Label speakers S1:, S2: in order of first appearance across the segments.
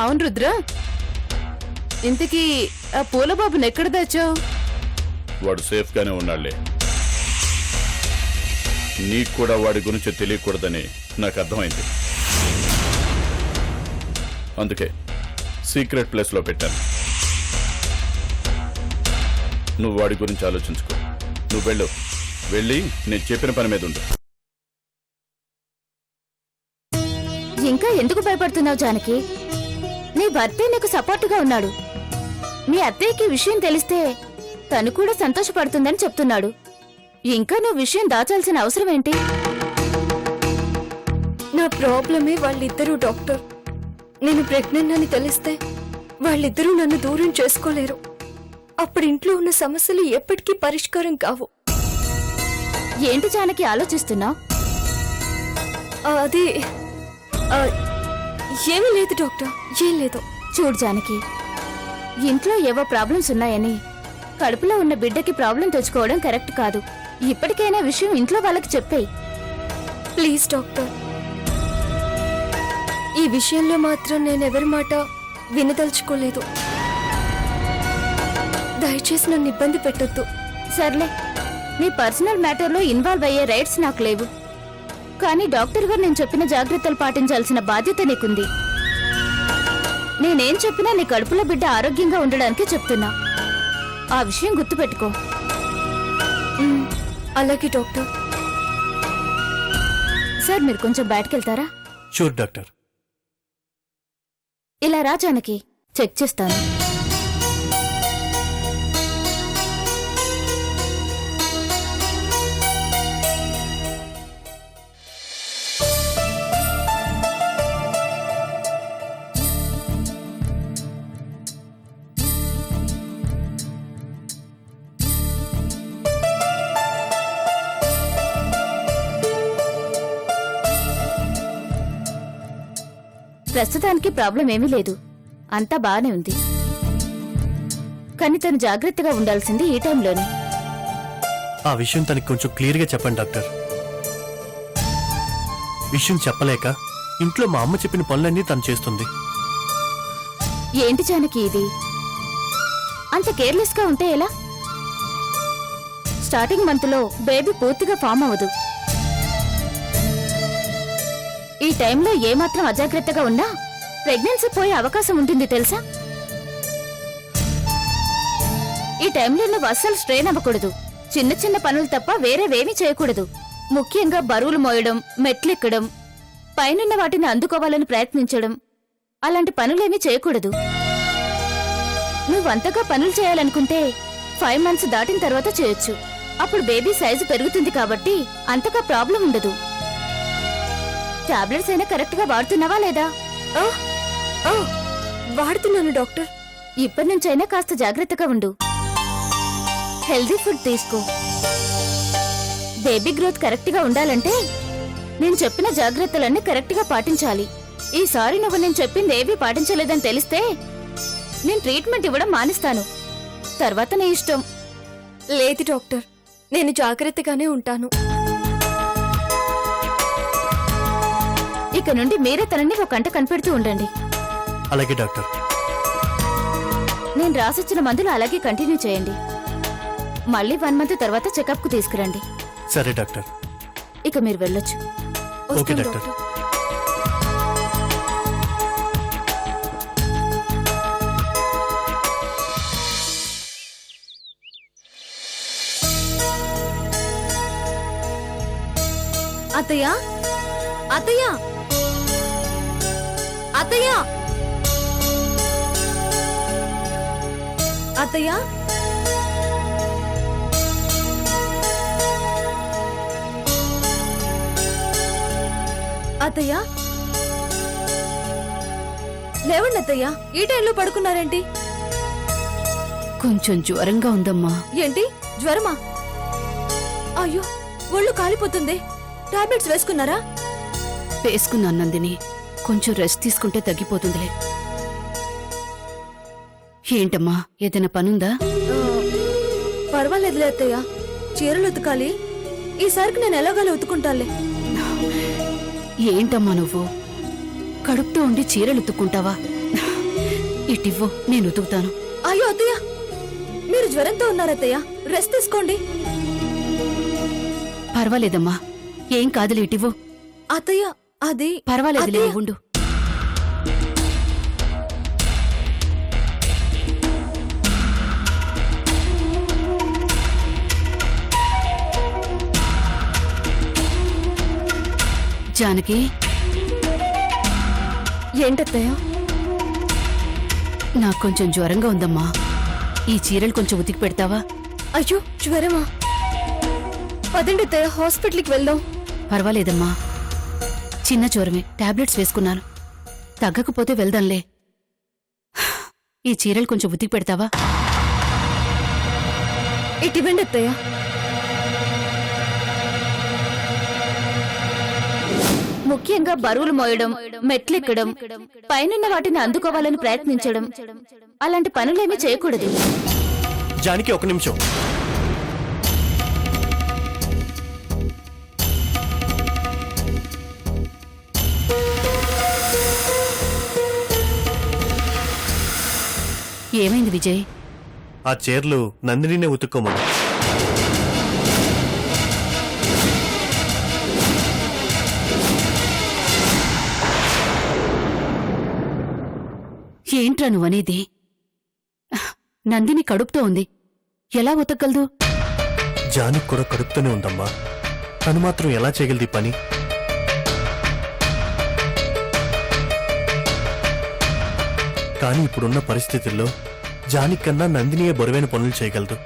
S1: అవును రుద్ర, ఇంతకీ ఆ పూలబాబుని ఎక్కడ దాచావు?
S2: వాడు సేఫ్ గానే ఉన్నాళ్లే. నీకు కూడా వాడి గురించి తెలియకూడదని నాకు అర్థమైంది. అందుకే సీక్రెట్ ప్లేస్ లో పెట్టాను. నువ్వు వాడి గురించి ఆలోచించుకో. నువ్వు వెళ్ళి నేను చెప్పిన పని మీద ఉండు.
S3: ఇంకా ఎందుకు భయపడుతున్నావు జానకి? నీ భర్తే నీకు సపోర్టుగా ఉన్నాడు. మీ అత్తయ్యకి విషయం తెలిస్తే తను కూడా సంతోషపడుతుందని చెప్తున్నాడు. ఇంకా నువ్వు విషయం దాచాల్సిన అవసరం ఏంటి?
S4: నా ప్రాబ్లమే వాళ్ళిద్దరూ డాక్టర్. నేను ప్రెగ్నెంట్ అని తెలిస్తే వాళ్ళిద్దరూ నన్ను దూరం చేసుకోలేరు. అప్పుడు ఇంట్లో ఉన్న సమస్యలు ఎప్పటికీ పరిష్కారం కావు.
S3: ఏంటి జానకి ఆలోచిస్తున్నావు?
S4: అది ఏమీ లేదు డాక్టర్, ఏం లేదు.
S3: చూడు జానకి, ఇంట్లో ఏవో ప్రాబ్లమ్స్ ఉన్నాయని కడుపులో ఉన్న బిడ్డకి ప్రాబ్లం తెచ్చుకోవడం కరెక్ట్ కాదు. ఇప్పటికైనా విషయం ఇంట్లో వాళ్ళకి చెప్పేయ్.
S4: ప్లీజ్ డాక్టర్, ఈ విషయంలో మాత్రం నేనెవరి మాట వినదలుచుకోలేదు. దయచేసి నన్ను ఇబ్బంది పెట్టొద్దు.
S3: సర్లే, నీ పర్సనల్ మ్యాటర్లో ఇన్వాల్వ్ అయ్యే రైట్స్ నాకు లేవు. కానీ డాక్టర్ గారు నేను చెప్పిన జాగ్రత్తలు పాటించాల్సిన బాధ్యత నీకుంది. నేనేం చెప్పినా నీ కడుపులో బిడ్డ ఆరోగ్యంగా ఉండడానికి చెప్తున్నా. ఆ విషయం గుర్తుపెట్టుకో.
S4: అలాగే డాక్టర్.
S3: సార్, మీరు కొంచెం బయటకెళ్తారా?
S5: Sure doctor.
S3: ఇలా రా జానకి, చెక్ చేస్తాను. ప్రస్తుతానికి ప్రాబ్లం ఏమీ లేదు, అంతా బానే ఉంది. కానీ తను జాగ్రత్తగా ఉండాల్సింది ఈ టైంలోనే.
S5: ఆ విషయం తనకి కొంచెం క్లియర్గా చెప్పండి డాక్టర్. విషయం చెప్పలేక ఇంట్లో మా అమ్మ చెప్పిన పనులన్నీ తను చేస్తుంది.
S3: ఏంటి జానకి ఇది? అంత కేర్లెస్ గా ఉంటే ఎలా? స్టార్టింగ్ మంత్ లో బేబీ పూర్తిగా ఫామ్ అవ్వదు. ఈ టైంలో ఏమాత్రం అజాగ్రత్తగా ఉన్నా ప్రెగ్నెన్సీ పోయే అవకాశం ఉంటుంది తెలుసా? ఈ టైంలో నువ్వు అస్సలు స్ట్రెయిన్ అవ్వకూడదు. చిన్న చిన్న పనులు తప్ప వేరేవేమీ చేయకూడదు. ముఖ్యంగా బరువులు మోయడం, మెట్లెక్కడం, పైనున్న వాటిని అందుకోవాలని ప్రయత్నించడం, అలాంటి పనులేమీ చేయకూడదు. నువ్వంతగా పనులు చేయాలనుకుంటే 5 months దాటిన తర్వాత చేయొచ్చు. అప్పుడు బేబీ సైజు పెరుగుతుంది కాబట్టి అంతగా ప్రాబ్లం ఉండదు. టాబ్లెట్స్ అయినా కరెక్ట్ గా వాడుతున్నావా లేదా?
S4: వాడుతున్నాను డాక్టర్.
S3: ఇప్పటి నుంచైనా కాస్త జాగ్రత్తగా ఉండు. హెల్దీ ఫుడ్ తీసుకో. బేబీ గ్రోత్ కరెక్ట్ గా ఉండాలంటే నేను చెప్పిన జాగ్రత్తలన్నీ కరెక్ట్ గా పాటించాలి. ఈసారి నువ్వు నేను చెప్పింది ఏవీ పాటించలేదని తెలిస్తే నేను ట్రీట్మెంట్ ఇవ్వడం మానేస్తాను. తర్వాత నీ ఇష్టం.
S4: లేదు డాక్టర్, నేను జాగ్రత్తగానే ఉంటాను.
S3: ఇక నుండి మీరే తనని ఒక గంట కనిపెడుతూ ఉండండి.
S5: అలాగే డాక్టర్.
S3: నేను రాసిచ్చిన మందులు అలాగే కంటిన్యూ చేయండి. మళ్ళీ 1 month తర్వాత చెకప్ కు తీసుకురండి.
S5: సరే డాక్టర్.
S3: ఇక మీరు వెళ్ళొచ్చు.
S5: Okay doctor.
S4: అత్తయ్య, అత్తయ్య, అత్తయ్య, అత్తయ్య, అత్తయ్య, లేవండి అత్తయ్య. ఈ టైంలో పడుకున్నారేంటి?
S1: కొంచెం జ్వరంగా ఉందమ్మా.
S4: ఏంటి జ్వరమా? అయ్యో, ఒళ్ళు కాలిపోతుంది. టాబ్లెట్స్ వేసుకున్నారా?
S1: వేసుకున్నాను నందిని, కొంచెం రెస్ట్ తీసుకుంటే తగ్గిపోతుందిలే. ఏంటమ్మా, ఏదైనా పనుందా?
S4: పర్వాలేదులే అత్తయ్య, చీరలు ఉతకాలి. ఈసారికి నేను ఎలాగోలా ఉతుకుంటాలే.
S1: ఏంటమ్మా నువ్వు? కడుపుతో ఉండి చీరలు ఉతుక్కుంటావా? ఇటివ్వు, నేను ఉతుకుతాను.
S4: అయ్యో అత్తయ్య, మీరు జ్వరంతో ఉన్నారత్తయ్య, రెస్ట్ తీసుకోండి.
S1: పర్వాలేదమ్మా, ఏం కాదులే, ఇటివ్వు.
S4: అత్తయ్య అది
S1: పర్వాలేదులే,
S4: అత్తయ్య.
S1: ఉండు. జానకి,
S4: ఏంటత్తయ్య?
S1: నాకు కొంచెం జ్వరంగా ఉందమ్మా. ఈ చీరలు కొంచెం ఉతికి పెడతావా?
S4: అయ్యో జ్వరమా? పదండి అత్తయ్య, హాస్పిటల్కి వెళ్దాం.
S1: పర్వాలేదమ్మా, చిన్న జ్వరమే, టాబ్లెట్స్ వేసుకున్నాను. తగ్గకపోతే వెళ్దాంలే. ఈ చీరలు కొంచెం ఉతికి పెడతావా?
S4: ఇటివ్వండి అత్తయ్య.
S3: ముఖ్యంగా బరువులు మోయడం, మెట్లెక్కడం, పైనున్న వాటిని అందుకోవాలని ప్రయత్నించడం, అలాంటి పనులేమీ చేయకూడదు.
S5: జానకి, ఒక నిమిషం.
S1: ఏమైంది విజయ్?
S5: ఆ చీరలు నందినినే ఉతుక్కోమని.
S1: ఏంట్రా నువ్వనేది? నందిని కడుపుతో ఉంది, ఎలా ఉతకగలదు?
S5: జానికి కూడా కడుపుతూనే ఉందమ్మా. తను మాత్రం ఎలా చేయగలది పని? కానీ ఇప్పుడున్న పరిస్థితుల్లో జానికి కన్నా నందినియే బరువైన పనులు చేయగలదు.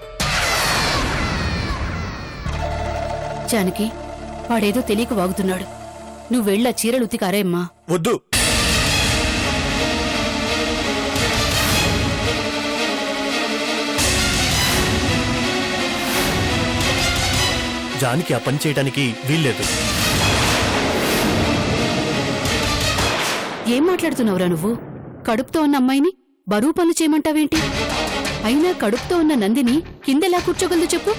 S1: జానకి, వాడేదో తెలియక వాగుతున్నాడు. నువ్వు వెళ్ళా చీరలు ఉతికారేమ్మా.
S5: వద్దు. జానికి ఆ పని చేయడానికి వీల్లేదు.
S1: ఏం మాట్లాడుతున్నావురా నువ్వు? కడుపుతో ఉన్న అమ్మాయిని బరువు పనులు చేయమంటావేంటి? అయినా కడుపుతో ఉన్న నందిని కిందెలా కూర్చోగలదు చెప్పు?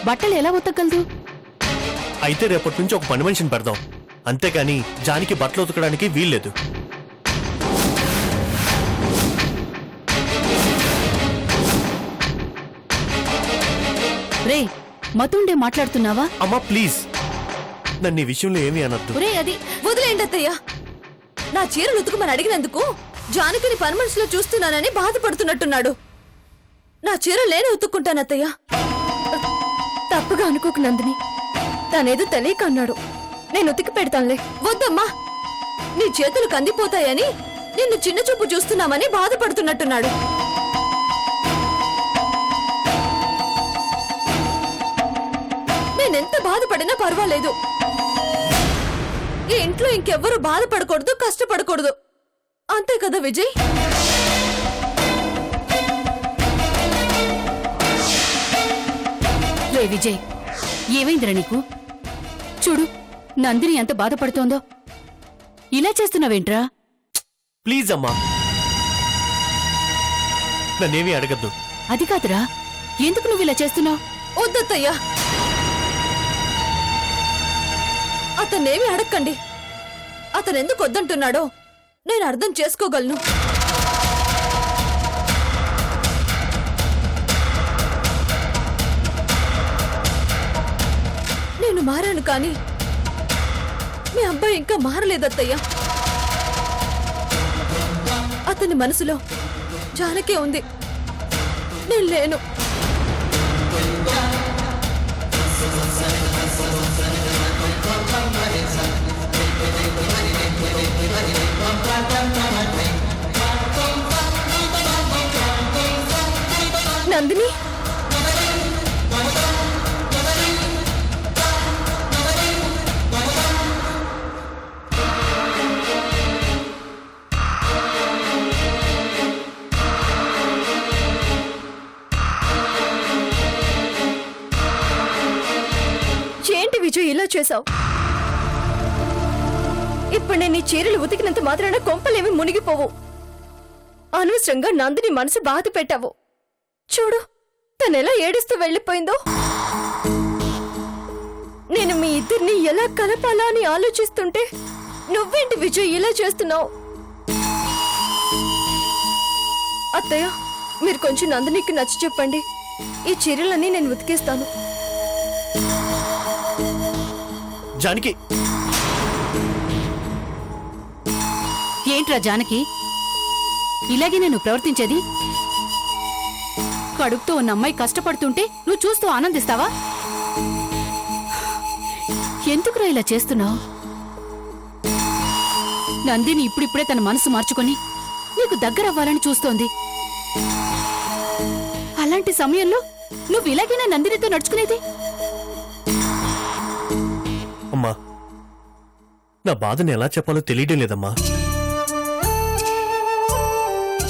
S1: బట్టలు ఎలా ఉతకగలదు?
S5: అయితే రేపటి నుంచి ఒక పని మనిషిని పెడదాం, అంతేకాని జానికి బట్టలు ఉతకడానికి వీల్లేదు.
S1: రే, మతుండే మాట్లాడుతున్నావా?
S5: అమ్మా ప్లీజ్, నన్ను ఈ విషయంలో ఏమీ అనొద్దు.
S4: ఒరే అది వదిలేండి అత్తయ్య. నా చీరలు ఉతుకుమని అడిగినందుకు జానకిని పని మనిషిలో చూస్తున్నానని బాధపడుతున్నట్టున్నాడు. నా చీరలు నేనే ఉతుక్కుంటాను అత్తయ్య. తప్పుగా అనుకోకు నందిని, తనేదో తెలియక అన్నాడు. నేను ఉతికి పెడతానులే. వద్దమ్మా, నీ చేతులు కందిపోతాయని నిన్ను చిన్న చూపు చూస్తున్నామని బాధపడుతున్నట్టున్నాడు. నేనెంత బాధపడినా పర్వాలేదు. ఈ ఇంట్లో ఇంకెవ్వరూ బాధపడకూడదు, కష్టపడకూడదు, అంతే కదా విజయ్?
S1: రే విజయ్, ఏమైందిరా నీకు? చూడు, నందిని ఎంత బాధపడుతోందో. ఇలా చేస్తున్నావేంట్రా?
S5: ప్లీజ్ అమ్మా, నన్నేమీ అడగద్దు.
S1: అది కాదురా, ఎందుకు నువ్వు ఇలా చేస్తున్నావు?
S4: వద్దత్తయ్యా, అతన్నేమీ అడక్కండి. అతనెందుకు వద్దంటున్నాడో నేను అర్థం చేసుకోగలను. నేను మారాను కానీ మీ అబ్బాయి ఇంకా మారలేదత్తయ్యా. అతని మనసులో జానకే ఉంది, నేను లేను. నందిని, ఏంటి విజయ్ ఇలా చేశావు? ఇప్పుడు నేను నీ చీరలు ఉతికినంత మాత్రాన కొంపలేమి మునిగిపోవు. అనవసరంగా నందిని మనసు బాధ పెట్టావు. చూడు, తనెలా ఏడుస్తూ వెళ్ళిపోయిందో. నేను మీ ఇద్దరిని ఎలా కలపాలా అని ఆలోచిస్తుంటే నువ్వేంటి విజయ్ ఇలా చేస్తున్నావు? అత్తయ్య మీరు కొంచెం నందినికి నచ్చి చెప్పండి, ఈ చీరలన్నీ నేను ఉతికేస్తాను.
S5: జానకి
S1: ఏంట్రా జానకి, ఇలాగే నేను ప్రవర్తించేది? కడుపుతో ఉన్న అమ్మాయి కష్టపడుతుంటే నువ్వు చూస్తూ ఆనందిస్తావా? ఎందుకురా ఇలా చేస్తున్నావు? నందిని ఇప్పుడిప్పుడే తన మనసు మార్చుకొని నీకు దగ్గరవ్వాలని చూస్తోంది. అలాంటి సమయంలో నువ్వు ఇలాగేనా నందినితో నడుచుకునేది?
S5: అమ్మా, నా బాధని ఎలా చెప్పాలో తెలియడం లేదమ్మా.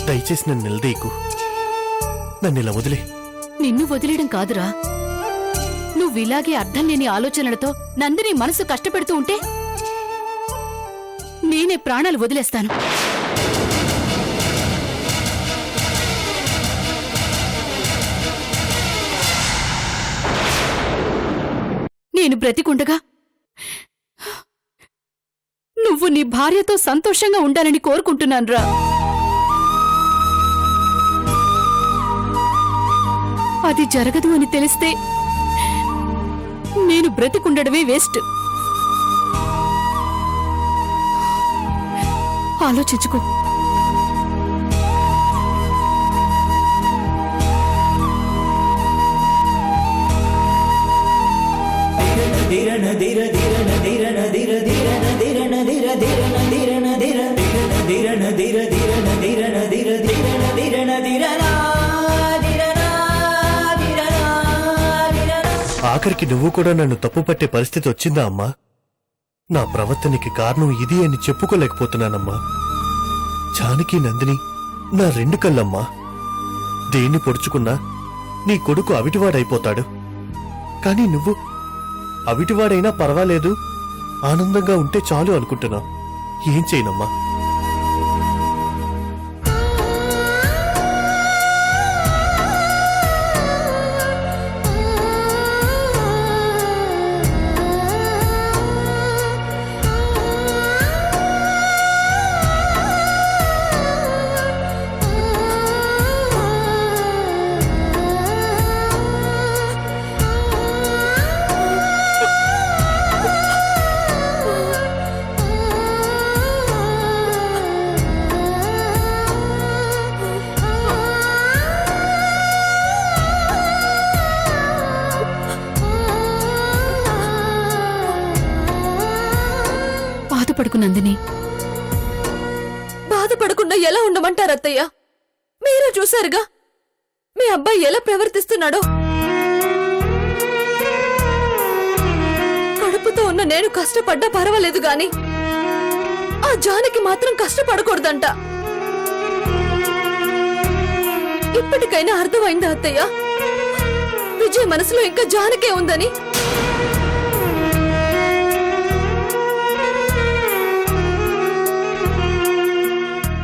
S5: దయచేసి నన్ను నిలదీయకు. నన్ను ఇలా వదిలే.
S1: నిన్ను వదిలేయడం కాదురా, నువ్విలాగే అర్థం లేని ఆలోచనలతో నందిని మనసు కష్టపెడుతూ ఉంటే నేనే ప్రాణాలు వదిలేస్తాను. నేను బ్రతికుండగా నువ్వు నీ భార్యతో సంతోషంగా ఉండాలని కోరుకుంటున్నానురా. అది జరగదు అని తెలిస్తే నేను బ్రతికుండడమే వేస్ట్. ఆలోచించుకో.
S5: ఆఖరికి నువ్వు కూడా నన్ను తప్పు పట్టే పరిస్థితి వచ్చిందా అమ్మా? నా ప్రవర్తనకి కారణం ఇది అని చెప్పుకోలేకపోతున్నానమ్మా. జానకి నందిని నా రెండు కళ్ళమ్మా. దేన్ని పొడుచుకున్నా నీ కొడుకు అవిటివాడైపోతాడు. కానీ నువ్వు అవిటివాడైనా పర్వాలేదు, ఆనందంగా ఉంటే చాలు అనుకుంటున్నావు. ఏం చేయనమ్మా? బాధపడుకు నందిని.
S4: బాధపడకుండా ఎలా ఉండమంటారు అత్తయ్య? మీరే చూశారుగా మీ అబ్బాయి ఎలా ప్రవర్తిస్తున్నాడో. కడుపుతో ఉన్న నేను కష్టపడ్డా పర్వాలేదు గాని ఆ జానకి మాత్రం కష్టపడకూడదంట. ఇప్పటికైనా అర్థమైందా అత్తయ్య? విజయ్ మనసులో ఇంకా జానకే ఉందని.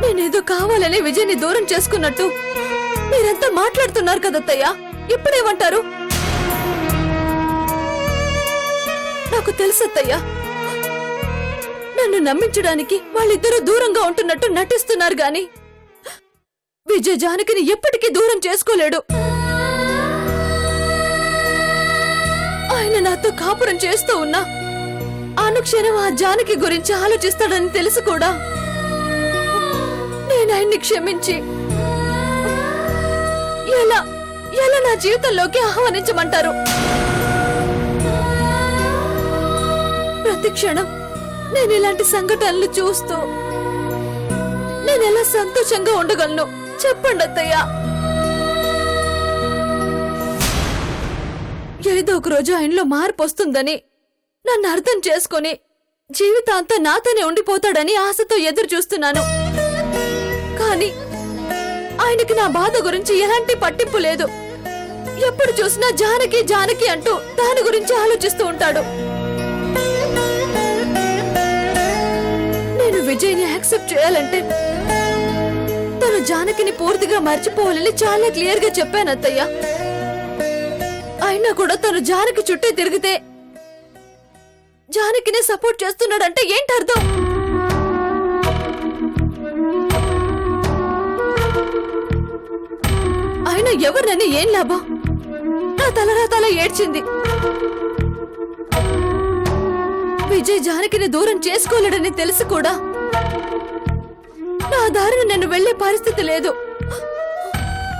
S4: నేనేదో కావాలని విజయ్ని దూరం చేసుకున్నట్టు మీరెంతా మాట్లాడుతున్నారు కదత్తయ్యా. ఇప్పుడేమంటారు? నాకు తెలుసత్తయ్యా, నన్ను నమ్మించడానికి వాళ్ళిద్దరూ దూరంగా ఉంటున్నట్టు నటిస్తున్నారు గాని విజయ్ జానకిని ఎప్పటికీ దూరం చేసుకోలేడు. ఆయన నాతో కాపురం చేస్తూ ఉన్నా అనుక్షణం ఆ జానకి గురించి ఆలోచిస్తాడని తెలుసు కూడా నేను ఆయన్ని క్షమించి ఎలా ఎలా నా జీవితంలోకి ఆహ్వానించమంటారు? ప్రతి క్షణం నేను ఇలాంటి సంఘటనలు చూస్తూ నేనెలా సంతోషంగా ఉండగలను చెప్పండి అత్తయ్య. ఏదో ఒక రోజు ఆయనలో మార్పు వస్తుందని, నన్ను అర్థం చేసుకుని జీవితాంతా నాతోనే ఉండిపోతాడని ఆశతో ఎదురు చూస్తున్నాను. కానీ ఆయనకి నా బాధ గురించి ఎలాంటి పట్టింపు లేదు. ఎప్పుడు చూసినా జానకి జానకి అంటూ దాని గురించి ఆలోచిస్తూ ఉంటాడు. నేను విజయ్ని యాక్సెప్ట్ చేయాలంటే తను జానకిని పూర్తిగా మర్చిపోవాలని చాలా క్లియర్ గా చెప్పాను అత్తయ్య. అయినా కూడా తను జానకి చుట్టే తిరిగితే జానకినే సపోర్ట్ చేస్తున్నాడంటే ఏంటి అర్థం? అయినా ఎవరినని ఏం లాభం? నా తల ఏడ్చింది. విజయ్ జానకిని దూరం చేసుకోలేడని తెలిసి కూడా నా దారిని నేను వెళ్లే పరిస్థితి లేదు.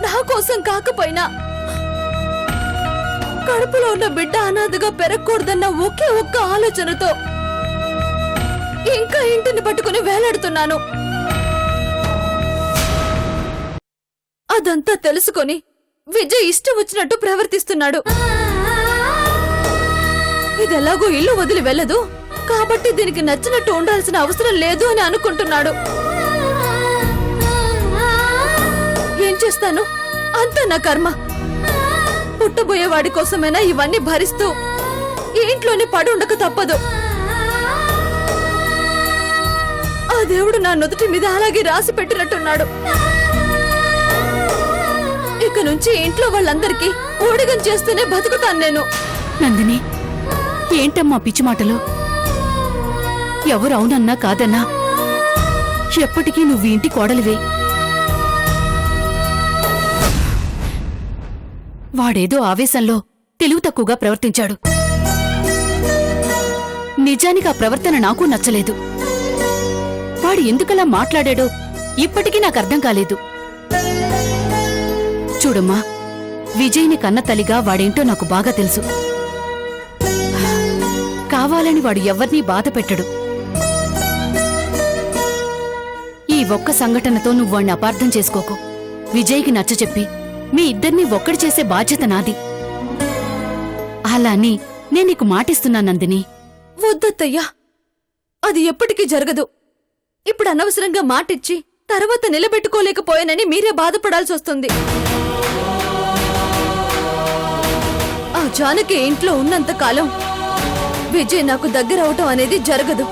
S4: నా కోసం కాకపోయినా కడుపులో ఉన్న బిడ్డ అనాథగా పెరగకూడదన్న ఒకే ఒక్క ఆలోచనతో ఇంకా ఇంటిని పట్టుకుని వేలాడుతున్నాను. అదంతా తెలుసుకొని విజయ్ ఇష్టం వచ్చినట్టు ప్రవర్తిస్తున్నాడు. ఇదెలాగో ఇల్లు వదిలి వెళ్ళదు కాబట్టి దీనికి నచ్చినట్టు ఉండాల్సిన అవసరం లేదు అని అనుకుంటున్నాడు. ఏం చేస్తాను? అంతా నా కర్మ. పుట్టబోయేవాడి కోసమైనా ఇవన్నీ భరిస్తూ ఈ ఇంట్లోనే పడి ఉండక తప్పదు. ఆ దేవుడు నా నుదుటి మీద అలాగే రాసి పెట్టినట్టున్నాడు. ఇక నుంచి ఇంట్లో వాళ్ళందరికీ ఊడిగం చేస్తూనే బతుకుతాను నేను.
S1: నందిని, ఏంటమ్మా పిచ్చి మాటలు? ఎవరు అవునన్నా కాదన్నా ఎప్పటికీ నువ్వు ఇంటి కోడలివే. వాడేదో ఆవేశంలో తెలివి తక్కువగా ప్రవర్తించాడు. నిజానికి ఆ ప్రవర్తన నాకు నచ్చలేదు. వాడు ఎందుకలా మాట్లాడాడో ఇప్పటికీ నాకు అర్థం కాలేదు. చూడమ్మా, విజయ్ని కన్న తల్లిగా వాడేంటో నాకు బాగా తెలుసు. కావాలని వాడు ఎవ్వర్నీ బాధ పెట్టడు. ఈ ఒక్క సంఘటనతో నువ్వు వాణ్ణి అపార్థం చేసుకోకు. విజయ్కి నచ్చచెప్పి మీ ఇద్దరినీ ఒక్కడి చేసే బాధ్యత నాది. అలా అని నేను నీకు మాటిస్తున్నా నందిని.
S4: వద్దత్తయ్యా, అది ఎప్పటికీ జరగదు. ఇప్పుడు అనవసరంగా మాటిచ్చి తర్వాత నిలబెట్టుకోలేకపోయానని మీరే బాధపడాల్సి వస్తుంది. ఆ జానకి ఇంట్లో ఉన్నంత కాలం విజయ్ నాకు దగ్గరవటం అనేది జరగదు.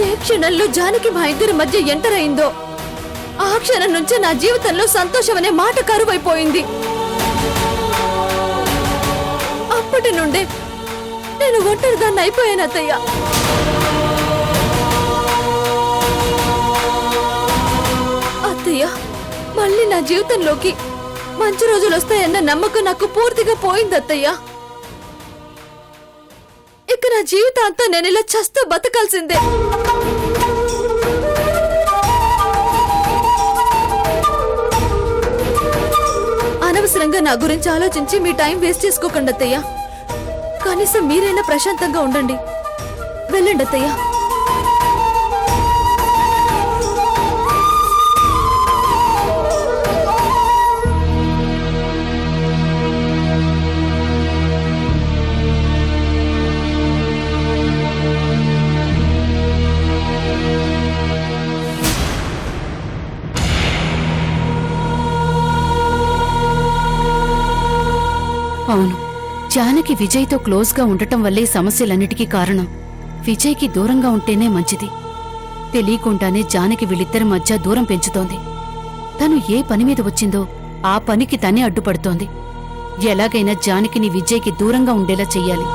S4: ఏ క్షణంలో జానకి మా ఇద్దరి మధ్య ఎంటర్ అయిందో ఆ క్షణం నుంచే నా జీవితంలో సంతోషం అనే మాట కరువైపోయింది. అప్పటి నుండే నేను ఒంటరిదాన్ని అయిపోయాను అత్తయ్య. అత్తయ్య, మళ్ళీ నా జీవితంలోకి మంచి రోజులు వస్తాయన్న నమ్మకం నాకు పూర్తిగా పోయింది అత్తయ్య. ఇక నా జీవితాంతా నేను ఇలా చస్తూ బతకాల్సిందే. అనవసరంగా నా గురించి ఆలోచించి మీ టైం వేస్ట్ చేసుకోకండి అత్తయ్య. కనీసం మీరైనా ప్రశాంతంగా ఉండండి. వెళ్ళండి అత్తయ్య.
S1: అవును, జానకి విజయ్తో క్లోజ్గా ఉండటం వల్లే సమస్యలన్నిటికీ కారణం. విజయ్కి దూరంగా ఉంటేనే మంచిది. తెలియకుండానే జానకి వీళ్ళిద్దరి మధ్య దూరం పెంచుతోంది. తను ఏ పని మీద వచ్చిందో ఆ పనికి తనే అడ్డుపడుతోంది. ఎలాగైనా జానకిని విజయ్కి దూరంగా ఉండేలా చెయ్యాలి.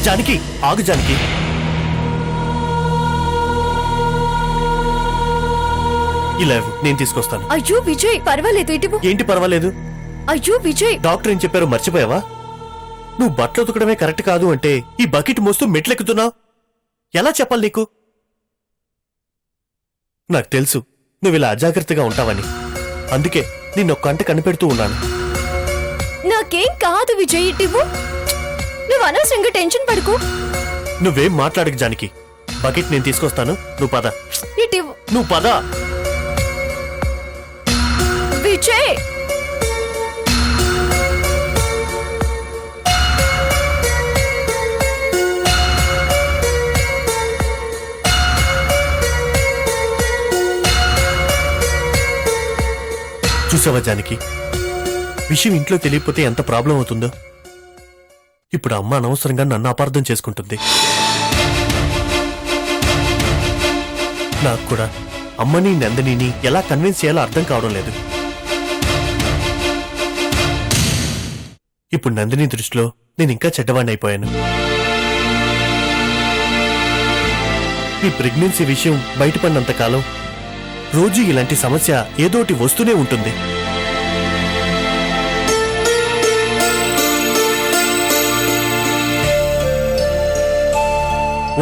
S5: జానకి, ఆగు జానకి. ఇలా ఇవ్వు, నేను తీసుకొస్తాను.
S4: అయ్యో విజయ్ పర్వాలేదు ఇటు.
S5: ఏంటి పర్వాలేదు?
S4: అయ్యో విజయ్,
S5: డాక్టర్ ఏం చెప్పారో మర్చిపోయావా? నువ్వు బట్టలు ఉతకడమే కరెక్ట్ కాదు అంటే ఈ బకెట్ మోస్తూ మెట్లెక్కుతున్నావు. ఎలా చెప్పాలి నీకు? నాకు తెలుసు నువ్వు ఇలా అజాగ్రత్తగా ఉంటావని. అందుకే నిన్నొక్క కంట కనిపెడుతూ ఉన్నాను.
S4: నాకేం కాదు విజయ్, ఇటు. నువ్వు అనవసరంగా టెన్షన్ పడుకో.
S5: నువ్వేం మాట్లాడకు జానకి. బకెట్ నేను తీసుకొస్తాను, నువ్వు పద.
S4: ఇటు
S5: నువ్వు పద.
S4: విజయ్.
S5: చూసావా జానకి, విషయం ఇంట్లో తెలియకపోతే ఎంత ప్రాబ్లం అవుతుందో. ఇప్పుడు అమ్మ అనవసరంగా నన్ను అపార్థం చేసుకుంటుంది. నాకు కూడా అమ్మని నందినిని ఎలా కన్విన్స్ చేయాలో అర్థం కావడం లేదు. ఇప్పుడు నందిని దృష్టిలో నేను ఇంకా చెడ్డవాణ్ణి అయిపోయాను. ఈ ప్రెగ్నెన్సీ విషయం బయటపడినంత కాలం రోజు ఇలాంటి సమస్య ఏదోటి వస్తూనే ఉంటుంది.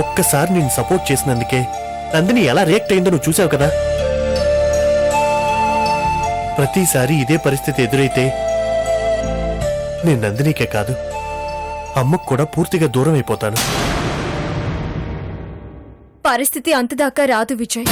S5: ఒక్కసారి నేను సపోర్ట్ చేసినందుకే నందిని ఎలా రియాక్ట్ అయిందో నువ్వు చూసావు కదా. ప్రతిసారి ఇదే పరిస్థితి ఎదురైతే నేను నందినికే కాదు అమ్మకు కూడా పూర్తిగా దూరం అయిపోతాను.
S4: పరిస్థితి అంతదాకా రాదు విజయ్.